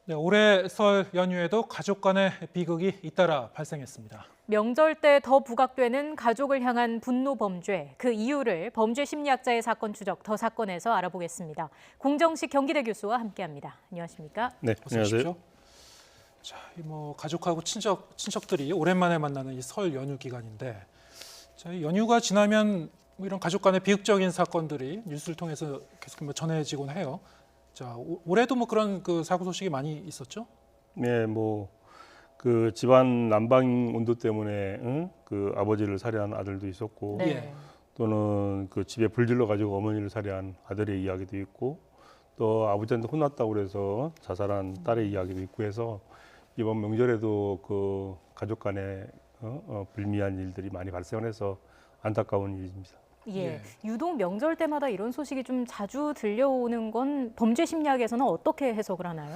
네, 올해 설 연휴에도 가족 간의 비극이 잇따라 발생했습니다. 명절 때 더 부각되는 가족을 향한 분노 범죄, 그 이유를 범죄 심리학자의 사건 추적 더 사건에서 알아보겠습니다. 공정식 경기대 교수와 함께합니다. 안녕하십니까? 네, 어서 오십시오. 자, 가족하고 친척들이 오랜만에 만나는 이 설 연휴 기간인데, 자, 이 연휴가 지나면 이런 가족 간의 비극적인 사건들이 뉴스를 통해서 계속 전해지곤 해요. 자, 올해도 그런 사고 소식이 많이 있었죠? 네, 그 집안 난방 온도 때문에 그 아버지를 살해한 아들도 있었고, 네. 또는 그 집에 불질러 가지고 어머니를 살해한 아들의 이야기도 있고, 또 아버지한테 혼났다고 그래서 자살한 딸의 이야기도 있고 해서 이번 명절에도 그 가족 간에 불미한 일들이 많이 발생해서 안타까운 일입니다. 예, 유독 명절 때마다 이런 소식이 좀 자주 들려오는 건 범죄 심리학에서는 어떻게 해석을 하나요?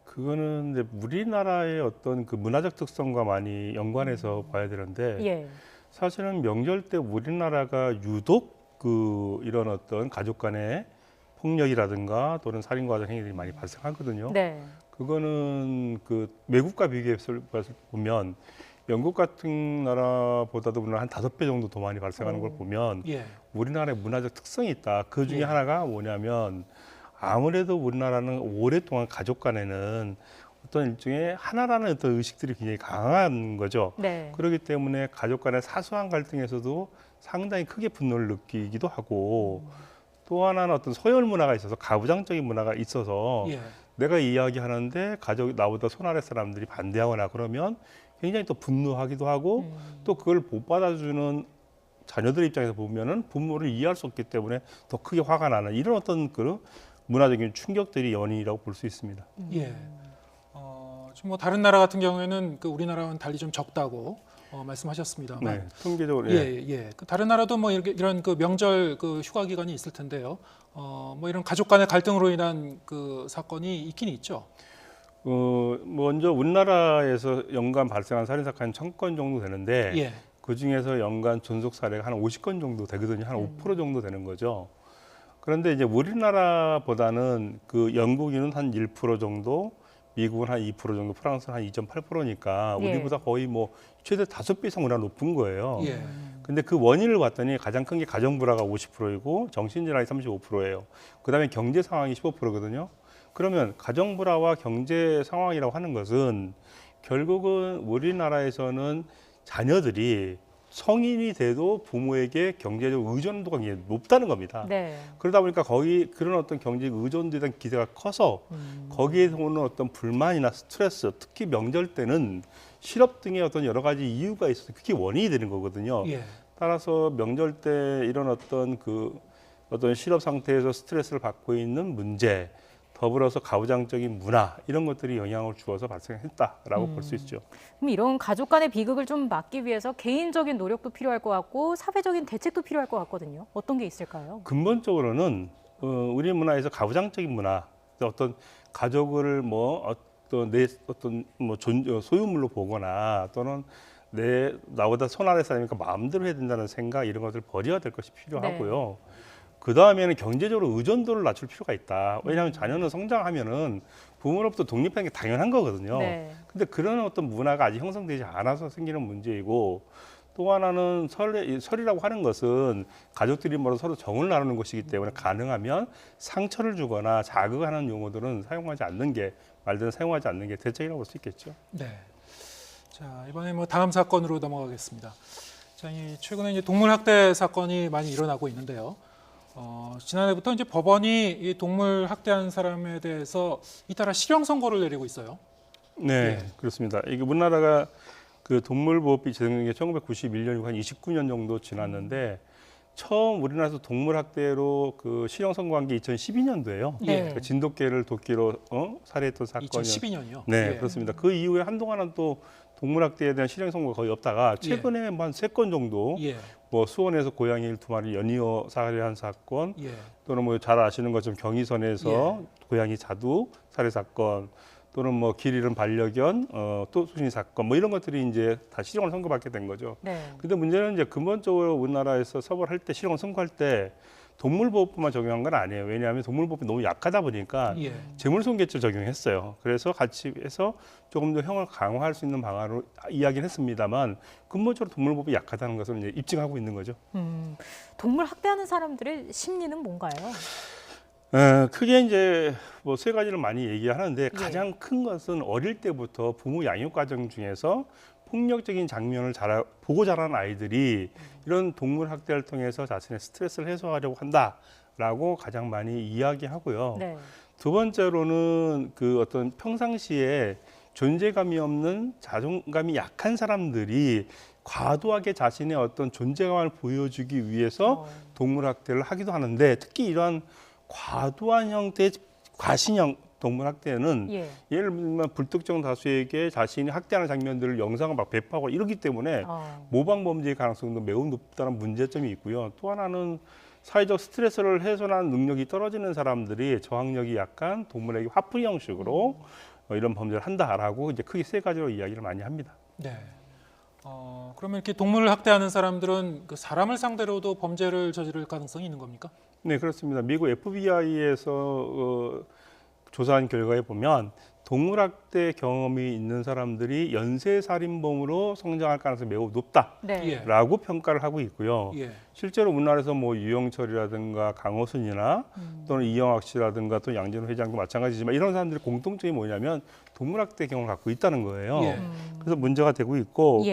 그거는 이제 우리나라의 어떤 그 문화적 특성과 많이 연관해서 봐야 되는데, 예. 사실은 명절 때 우리나라가 유독 그 이런 어떤 가족 간의 폭력이라든가 또는 살인과 같은 행위들이 많이 발생하거든요. 네. 그거는 그 외국과 비교해서 보면 영국 같은 나라보다도 우리나라 한 5배 정도 더 많이 발생하는 걸 보면 우리나라의 문화적 특성이 있다. 그 중에 하나가 뭐냐면, 아무래도 우리나라는 오랫동안 가족 간에는 어떤 일종의 하나라는 어떤 의식들이 굉장히 강한 거죠. 네. 그렇기 때문에 가족 간의 사소한 갈등에서도 상당히 크게 분노를 느끼기도 하고, 또 하나는 어떤 서열 문화가 있어서 가부장적인 문화가 있어서 내가 이야기하는데 가족 나보다 손 아래 사람들이 반대하거나 그러면 굉장히 또 분노하기도 하고, 또 그걸 못 받아주는 자녀들 입장에서 보면은 부모를 이해할 수 없기 때문에 더 크게 화가 나는 이런 어떤 그 문화적인 충격들이 연이라고 볼 수 있습니다. 예. 지금 다른 나라 같은 경우에는 우리나라와는 달리 좀 적다고 말씀하셨습니다만, 네, 통계적으로 다른 나라도 이런 명절 휴가 기간이 있을 텐데요. 이런 가족 간의 갈등으로 인한 사건이 있긴 있죠. 먼저 우리나라에서 연간 발생한 살인 사건이 1,000건 정도 되는데, 그 중에서 연간 존속 사례가 한 50건 정도 되거든요. 한 5% 정도 되는 거죠. 그런데 이제 우리나라보다는 그 영국인은 한 1% 정도, 미국은 한 2% 정도, 프랑스는 한 2.8%니까 우리보다 거의 최대 5배 이상 우리나라 높은 거예요. 근데 그 원인을 봤더니 가장 큰 게 가정 불화가 50%이고 정신질환이 35%예요. 그다음에 경제 상황이 15%거든요. 그러면 가정 불화와 경제 상황이라고 하는 것은 결국은 우리나라에서는 자녀들이 성인이 돼도 부모에게 경제적 의존도가 굉장히 높다는 겁니다. 네. 그러다 보니까 거기 그런 어떤 경제적 의존도에 대한 기대가 커서 거기에서 오는 어떤 불만이나 스트레스, 특히 명절 때는 실업 등의 어떤 여러 가지 이유가 있어서 그게 원인이 되는 거거든요. 따라서 명절 때 이런 어떤 실업 상태에서 스트레스를 받고 있는 문제, 더불어서 가부장적인 문화 이런 것들이 영향을 주어서 발생했다라고 볼 수 있죠. 그럼 이런 가족 간의 비극을 좀 막기 위해서 개인적인 노력도 필요할 것 같고 사회적인 대책도 필요할 것 같거든요. 어떤 게 있을까요? 근본적으로는 우리 문화에서 가부장적인 문화, 어떤 가족을 소유물로 보거나 또는 나보다 손 아래 사람이니까 마음대로 해야 된다는 생각 이런 것을 버려야 될 것이 필요하고요. 그 다음에는 경제적으로 의존도를 낮출 필요가 있다. 왜냐하면 자녀는 성장하면은 부모로부터 독립하는 게 당연한 거거든요. 근데 그런 어떤 문화가 아직 형성되지 않아서 생기는 문제이고, 또 하나는 설이라고 하는 것은 가족들이 서로 정을 나누는 것이기 때문에 가능하면 상처를 주거나 자극하는 용어들은 사용하지 않는 게 대책이라고 볼 수 있겠죠. 네. 자, 이번에 다음 사건으로 넘어가겠습니다. 자, 최근에 이제 동물 학대 사건이 많이 일어나고 있는데요. 지난해부터 이제 법원이 이 동물 학대한 사람에 대해서 잇따라 실형 선고를 내리고 있어요. 네, 그렇습니다. 이게 우리나라가 그 동물보호법이 제정된 게 1991년이고 한 29년 정도 지났는데, 처음 우리나라에서 동물 학대로 그 실형 선고한 게 2012년도예요. 그 진돗개를 도끼로 살해했던 사건이 2012년이요? 네, 그렇습니다. 그 이후에 한동안은 또 동물 학대에 대한 실형 선고가 거의 없다가 최근에 한 3건 정도 수원에서 고양이 2마리 연이어 살해한 사건, 또는 잘 아시는 것처럼 경의선에서 고양이 자두 살해 사건, 또는 길 잃은 반려견 또 수신 사건 이런 것들이 이제 다 실형을 선고받게 된 거죠. 근데 문제는 이제 근본적으로 우리나라에서 처벌할 때 실형을 선고할 때 동물보호법만 적용한 건 아니에요. 왜냐하면 동물보호법이 너무 약하다 보니까 예. 재물손괴죄 적용했어요. 그래서 같이 해서 조금 더 형을 강화할 수 있는 방안으로 이야기는 했습니다만 근본적으로 동물보호법이 약하다는 것을 이제 입증하고 있는 거죠. 동물 학대하는 사람들의 심리는 뭔가요? 크게 이제 뭐 세 가지를 많이 얘기하는데 가장 큰 것은 어릴 때부터 부모 양육 과정 중에서 폭력적인 장면을 보고 자란 아이들이 이런 동물 학대를 통해서 자신의 스트레스를 해소하려고 한다라고 가장 많이 이야기하고요. 네. 두 번째로는 그 어떤 평상시에 존재감이 없는 자존감이 약한 사람들이 과도하게 자신의 어떤 존재감을 보여주기 위해서 동물 학대를 하기도 하는데 특히 이러한 과도한 형태의 과신형 동물 학대는 예를 들면 불특정 다수에게 자신이 학대하는 장면들을 영상을 막 배포하고 이러기 때문에 모방 범죄의 가능성도 매우 높다는 문제점이 있고요. 또 하나는 사회적 스트레스를 해소하는 능력이 떨어지는 사람들이 저항력이 약한 동물에게 화풀이 형식으로 이런 범죄를 한다라고 이제 크게 세 가지로 이야기를 많이 합니다. 네. 그러면 이렇게 동물을 학대하는 사람들은 그 사람을 상대로도 범죄를 저지를 가능성이 있는 겁니까? 네, 그렇습니다. 미국 FBI에서 조사한 결과에 보면 동물학대 경험이 있는 사람들이 연쇄살인범으로 성장할 가능성이 매우 높다라고 평가를 하고 있고요. 실제로 우리나라에서 뭐 유영철이라든가 강호순이나 또는 이영학 씨라든가 또 양진호 회장도 마찬가지지만 이런 사람들의 공통점이 뭐냐면 동물학대 경험을 갖고 있다는 거예요. 그래서 문제가 되고 있고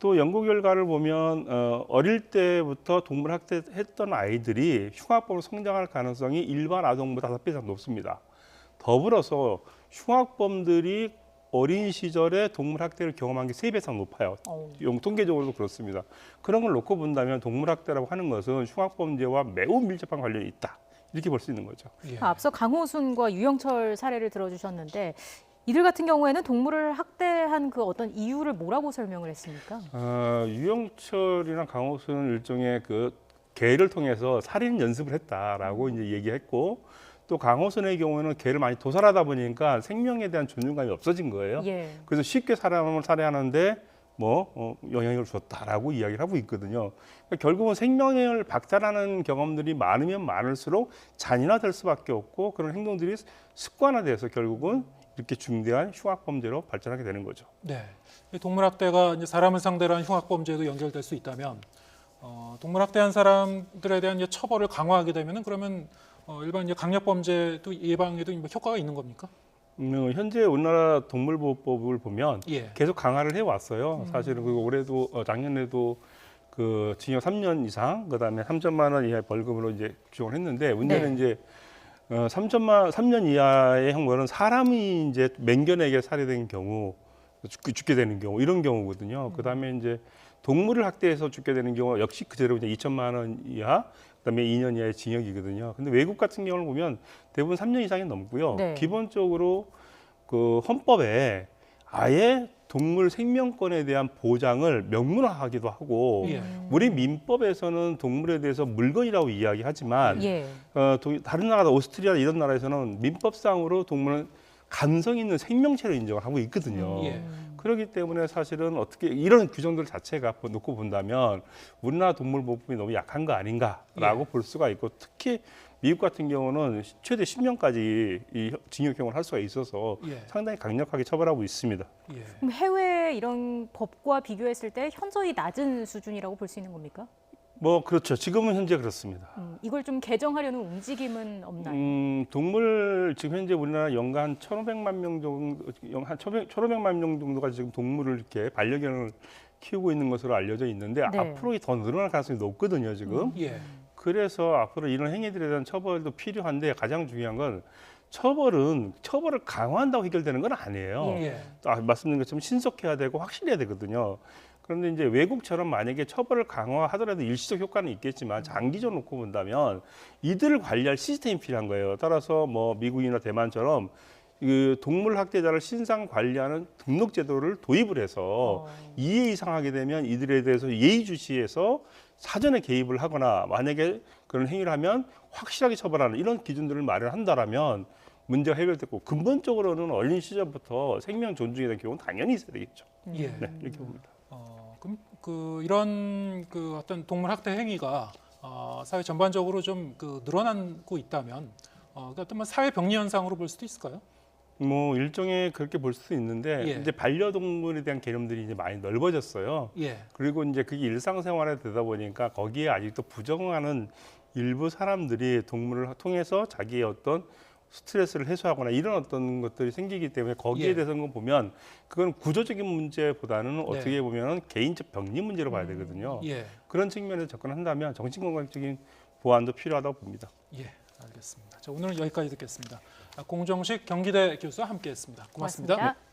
또 연구 결과를 보면 어릴 때부터 동물 학대했던 아이들이 흉악범으로 성장할 가능성이 일반 아동보다 5배 이상 높습니다. 더불어서 흉악범들이 어린 시절에 동물 학대를 경험한 게 3배 이상 높아요. 통계적으로도 그렇습니다. 그런 걸 놓고 본다면 동물 학대라고 하는 것은 흉악범죄와 매우 밀접한 관련이 있다. 이렇게 볼 수 있는 거죠. 앞서 강호순과 유영철 사례를 들어주셨는데 이들 같은 경우에는 동물을 학대한 그 어떤 이유를 뭐라고 설명을 했습니까? 유영철이나 강호순은 일종의 그 개를 통해서 살인 연습을 했다라고 이제 얘기했고 또 강호순의 경우에는 개를 많이 도살하다 보니까 생명에 대한 존중감이 없어진 거예요. 그래서 쉽게 사람을 살해하는데 영향을 줬다라고 이야기를 하고 있거든요. 그러니까 결국은 생명을 박탈하는 경험들이 많으면 많을수록 잔인화될 수밖에 없고 그런 행동들이 습관화돼서 결국은 이렇게 중대한 흉악범죄로 발전하게 되는 거죠. 네, 동물학대가 이제 사람을 상대로 한 흉악범죄도 연결될 수 있다면 동물학대한 사람들에 대한 이제 처벌을 강화하게 되면은 그러면 일반 이제 강력범죄도 예방에도 효과가 있는 겁니까? 현재 우리나라 동물보호법을 보면 계속 강화를 해왔어요. 사실은 그리고 올해도 작년에도 그 징역 3년 이상, 그다음에 3천만 원 이하의 벌금으로 이제 규정을 했는데 문제는 이제 3년 이하의 형벌은 사람이 이제 맹견에게 살해된 경우 죽게 되는 경우 이런 경우거든요. 그다음에 이제 동물을 학대해서 죽게 되는 경우 역시 그대로 이제 2천만 원 이하, 그다음에 2년 이하의 징역이거든요. 근데 외국 같은 경우를 보면 대부분 3년 이상이 넘고요. 기본적으로 그 헌법에 아예 동물 생명권에 대한 보장을 명문화하기도 하고 우리 민법에서는 동물에 대해서 물건이라고 이야기하지만 다른 나라 오스트리아 이런 나라에서는 민법상으로 동물은 감성 있는 생명체로 인정을 하고 있거든요. 그렇기 때문에 사실은 어떻게 이런 규정들 자체가 놓고 본다면 우리나라 동물보호법이 너무 약한 거 아닌가라고 볼 수가 있고 특히 미국 같은 경우는 최대 10년까지 이 징역형을 할 수가 있어서 상당히 강력하게 처벌하고 있습니다. 그럼 해외 이런 법과 비교했을 때 현저히 낮은 수준이라고 볼 수 있는 겁니까? 그렇죠. 지금은 현재 그렇습니다. 이걸 좀 개정하려는 움직임은 없나요? 동물 지금 현재 우리나라 연간 1,500만 명 정도, 한 1,500만 명 정도가 지금 동물을 이렇게 반려견을 키우고 있는 것으로 알려져 있는데 앞으로 더 늘어날 가능성이 높거든요. 지금. 그래서 앞으로 이런 행위들에 대한 처벌도 필요한데 가장 중요한 건 처벌을 강화한다고 해결되는 건 아니에요. 말씀드린 것처럼 신속해야 되고 확실해야 되거든요. 그런데 이제 외국처럼 만약에 처벌을 강화하더라도 일시적 효과는 있겠지만 장기적으로 놓고 본다면 이들을 관리할 시스템이 필요한 거예요. 따라서 미국이나 대만처럼 그 동물 학대자를 신상 관리하는 등록 제도를 도입을 해서 2회 이상 하게 되면 이들에 대해서 예의주시해서 사전에 개입을 하거나 만약에 그런 행위를 하면 확실하게 처벌하는 이런 기준들을 마련한다라면 문제가 해결됐고 근본적으로는 어린 시절부터 생명 존중에 대한 교육은 당연히 있어야 되겠죠. 네, 이렇게 봅니다. 그럼 이런 어떤 동물 학대 행위가 사회 전반적으로 좀 늘어나고 있다면 어떤 뭐 사회 병리 현상으로 볼 수도 있을까요? 뭐 일종의 그렇게 볼 수도 있는데 예. 이제 반려동물에 대한 개념들이 이제 많이 넓어졌어요. 예. 그리고 이제 그게 일상생활에 되다 보니까 거기에 아직도 부정하는 일부 사람들이 동물을 통해서 자기의 어떤 스트레스를 해소하거나 이런 어떤 것들이 생기기 때문에 거기에 예. 대해서는 보면 그건 구조적인 문제보다는 네. 어떻게 보면 개인적 병리 문제로 봐야 되거든요. 예. 그런 측면에서 접근한다면 정신건강적인 보완도 필요하다고 봅니다. 예. 알겠습니다. 자, 오늘은 여기까지 듣겠습니다. 공정식 경기대 교수와 함께했습니다. 고맙습니다. 고맙습니다.